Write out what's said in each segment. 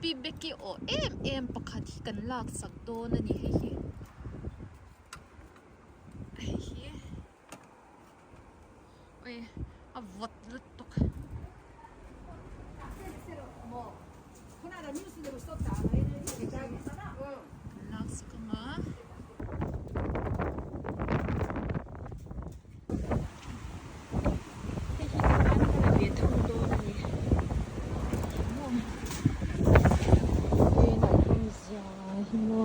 baby Becky o em pakhat hi kan lak sak don ani hei hi oi a vot lut tok もうこの間ニュースでもしとったNHK だけかな。lak sak nga hei thong don ani hei na thong zia hi mo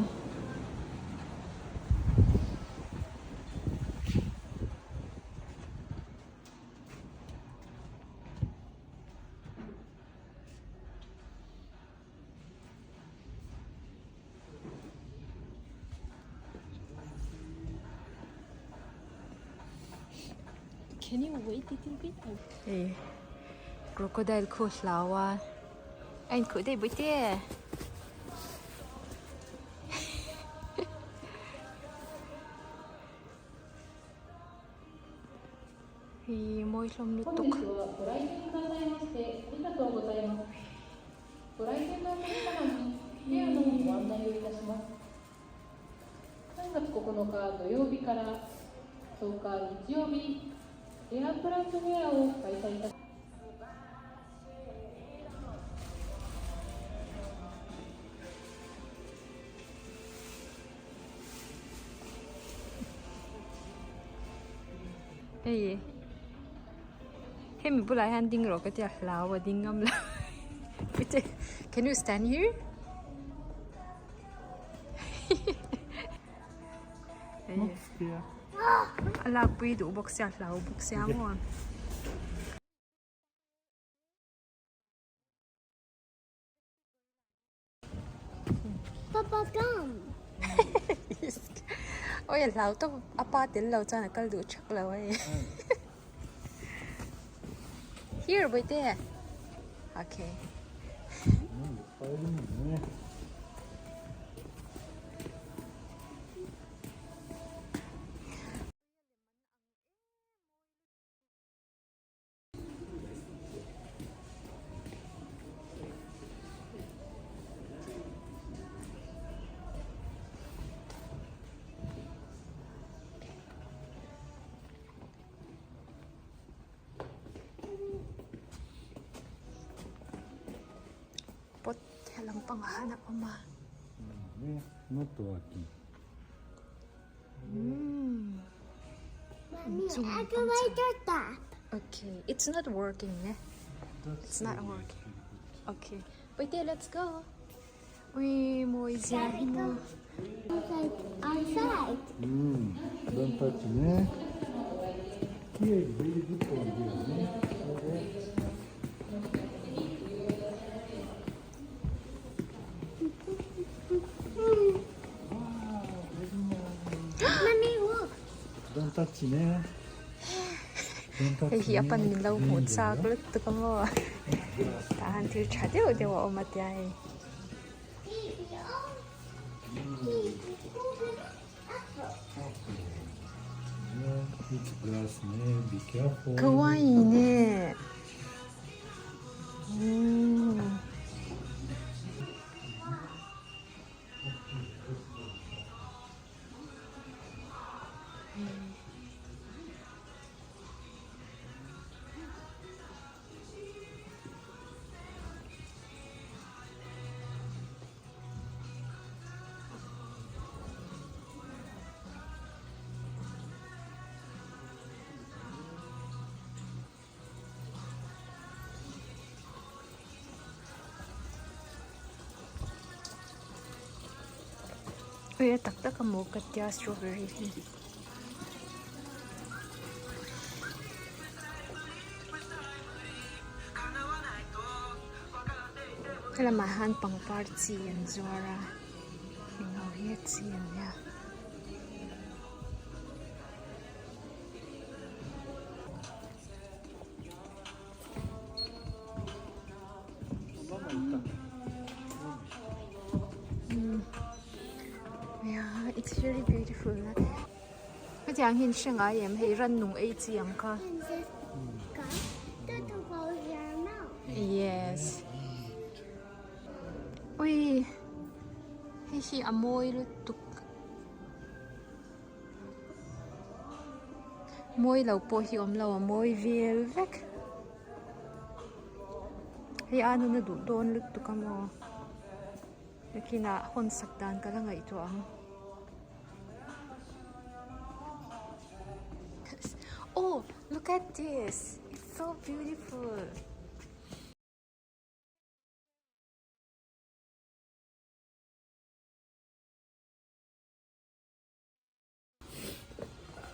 Can you wait a little bit? Hey, crocodile ko lawa. Anh ko dai bute. Hey, moi lom lu tuk. ご来店くださいましてありがとうございます。ご来店のお客様に部屋のご案内をいたします。3月9日土曜日から10日日曜日、エアプラントフェアを開催いたします。Hey, hey, mi bulai han ding ro ka tia lawa ding ngam la. Bute, can you stand here? Hey. Ala pui du bok sia lau bok sia mo. Papa, come. Ôi lau to apa til lau cha na kal du chak lau ai. Here wait there. Okay. Pot lang panghanap ama. Not working. Mommy, activator tap. Okay, it's not working, eh? It's not working. Okay, wait there, let's go. Uy, moi zia hi mo. Outside. Don't touch me. Here is very good for you. Mommy, look. Don't touch me. Don't touch Hey, me. hi apan min lau hmut sa kulit to ka mo. Tahan til cha deu dewa o matyai. It's grass, man. Be careful. Kawaii ne. Uy, tak ka mo katya strawberry. Kalamahan pang party yan Zora. Hingaw hit siyan niya. Yeah, it's very beautiful. Cái chàng hình sinh ai em hay răn nung ấy chi ang ka. Yes. hi amoi lu tuk moi lo po hi om lo amoi vel vek hi anu na du don lu tuk amo kina hon sakdan kala ngai to ang oh look at this, it's so beautiful.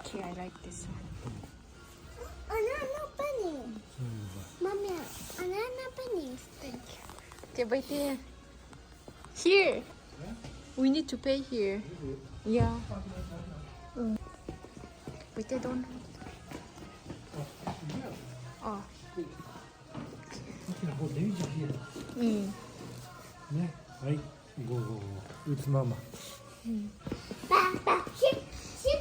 Okay, I like this one. Banana bunny. Mommy, banana bunny. Thank you. Okay, wait there. Here. We need to pay here. Yeah. Wait there, don't. Oh. 네, 아이, 이거, it's mama. Papa, sheep, sheep.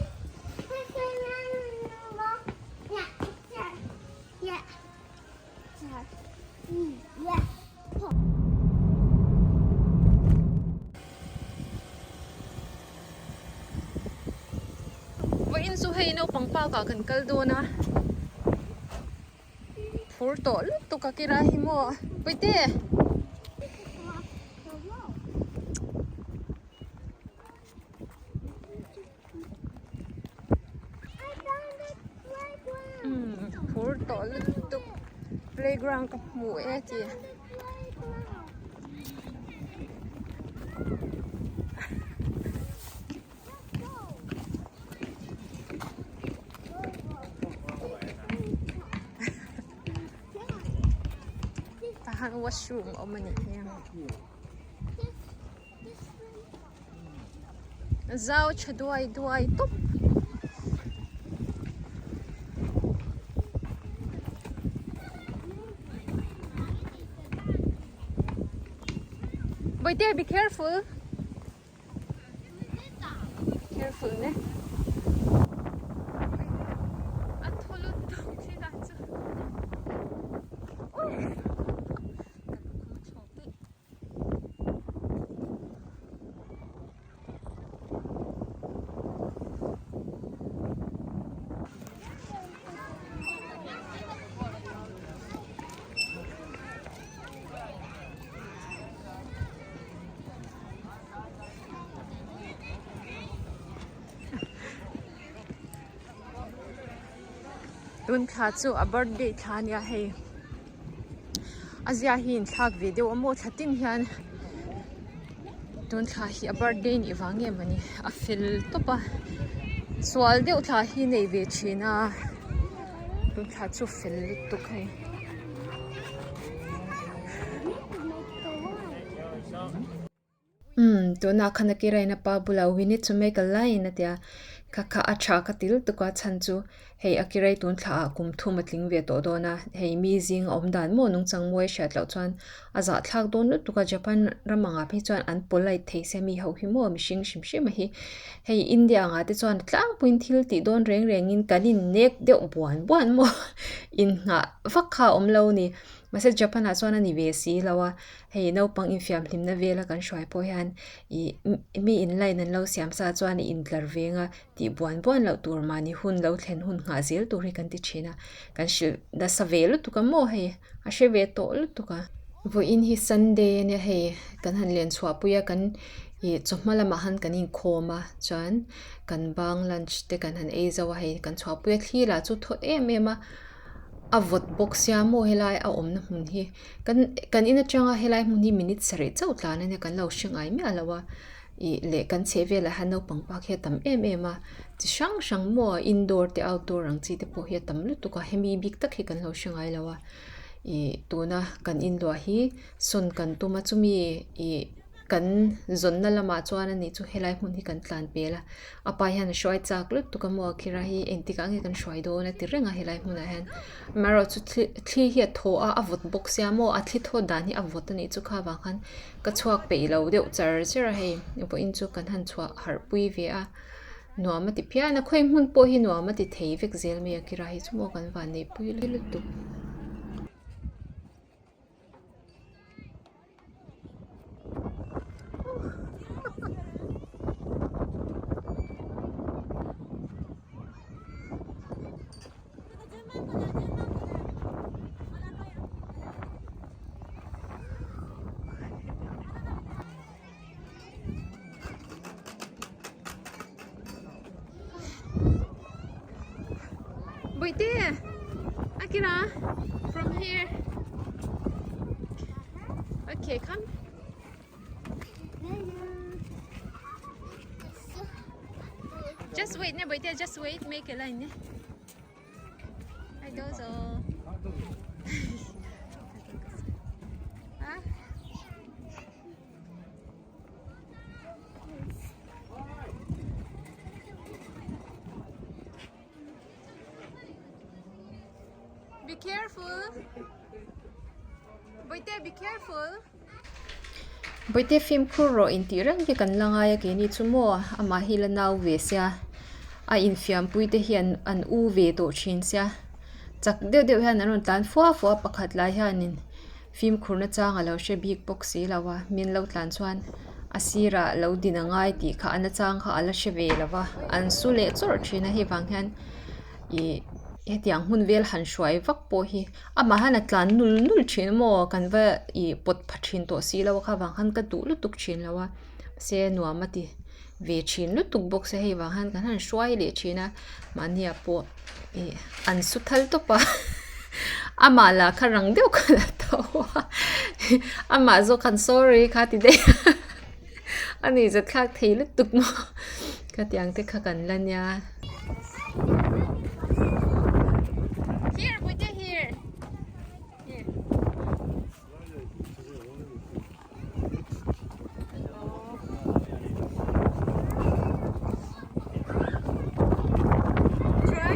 Yeah, yeah. Yeah. Vậy in su hay nấu pang pa ka kan kal do na. For to lu to ka kira himo. Wait there. For to lu to playground ka mu e ti. Tahan washroom o mani yan. Zao cha duai top. Wait there, be careful. Careful, ne? At hulot daw sila. Dun kha chu a birthday thania hei azia hin thak video amo thatin hian dun kha hi a birthday ni wange mani a fil topa swal deuh thla hi nei ve china dun kha chu fil tu khai dona khana kirai na pa bula we need to make a line atia kaka acha katil to ka chanchu hei akirai tun thla kum thu matling ve to dona hei mi jing omdan mo nung changmoi shat lo chuan aza thlak don lu tuka japan ramanga phi chuan an polite thei se mi ho hi mo mishing shim hi hei india nga te chuan tlang puin thil ti don reng in kanin nek deuh buan mo in nga vakha omlo ni mase japan a chuan ani ve si lawa hei no pang in fiam hlimna vela kan hrai po hian I mi in line an lo siam sa chuan in tlar venga ti buan lo tur mani hun lo thlen hun nga zel tur hi kan ti thina kan shil da savel tu ka mo hei a she ve to lu tu ka vo in hi sunday ne hei kan han len chwa puya kan I chomala ma han kan in khoma chuan kan bang lunch te kan han ei zawa hei kan chwa puya thila chu thot em a vote box ya mo helai a omna mun hi kan ina changa helai mun hi minute sare chau tlan ne kan lo shingai mi alawa I le kan chevela hano pangpa khe tam em a chi shang mo indoor te outdoor ang chi te po hi tam lu tu ka hemi big tak hi kan lo shingai lawa I tuna kan in lo hi son kan tuma chumi I kan zonna lama chuan ani chu helai mun hi kan tlan pela apa hian shoi chak lut tu ka mo khira hi entika nge kan shoi do na tirenga helai mun a han maro chu thli hi tho a vote box ya mo a thli tho dan hi a vote ani chu kha wa khan ka chuak pe lo deu char hei po in chu kan han chua har pui ve a nuama ti pia na khoi mun po hi nuama ti thei vek zel me akira hi chu mo kan wa nei pui lu tu Boite, Akira, from here. Okay, come. Just wait, ne, Boite, just wait. Make a line, ne. Ay, dozo. Ah? Be careful. Boite, be careful. Boite film kuro intirang di kan langaya kini chumo ama hila nau ve sia a infiam puite hian an u ve to chin sia chak de hian anon tan fua pakhat lai hianin film khurna changa lo she big box si lawa min lo tlan chuan asira lo dinangai ti kha ana chang kha ala she ve lawa an su le chor thina hi wang hian I hetiang hun vel han shwai vak po hi ama hana tlan nul thin mo kan va I pot phathin to si lawa kha wang han ka tu lu tuk thin lawa se nuamati ve thin lu tuk box he wang han kan han shwai le thina mania po an su thal to pa ama la kharang deu khala to ama zo kan sorry kha ti de ani zat khak thei lu tuk mo ka tiang te kha kan lan ya. Here, put it here. Here. Try.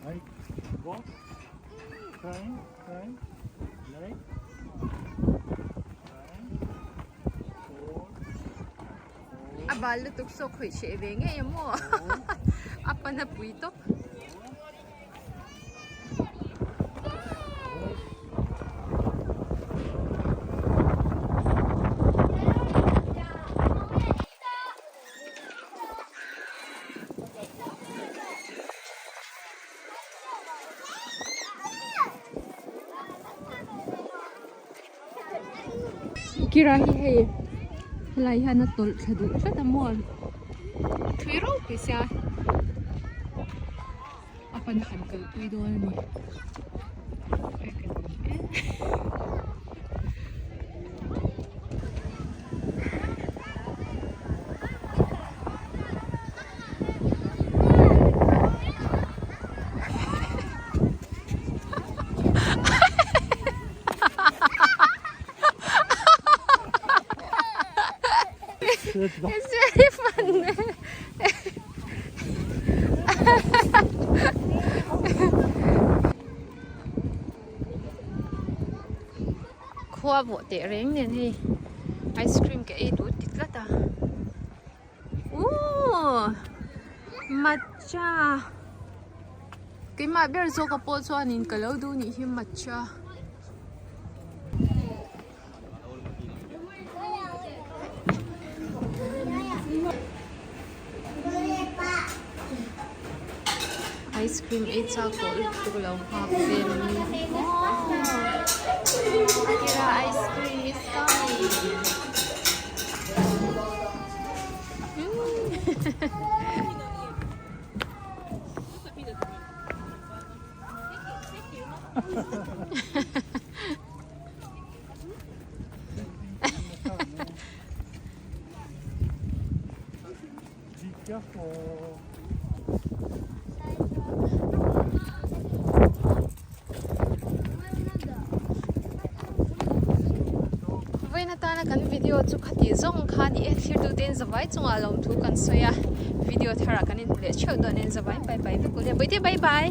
Right. Go. Trying. Right. Abalo tuk so khui che ve nge mo. Apa na pui to. Kira hi hey. Lai hana tol thadu thata mol thiro pisa apan khan kal pui do ni It's very fun. Khoa bộ tệ rèn nè thì ice cream cái ấy tụt tít lắm ta. Matcha. Cái mà bây giờ có bộ cho anh cái lâu đu nhỉ hi matcha. Ice cream it's a cold to long half Akira ice cream is coming. Be careful. Vậy na ta na kan video chu khati zong khan e thir tu den zawai chunga lom thu kan soya video thara kan in le cheu don en zawai bye bye ku le bye bye.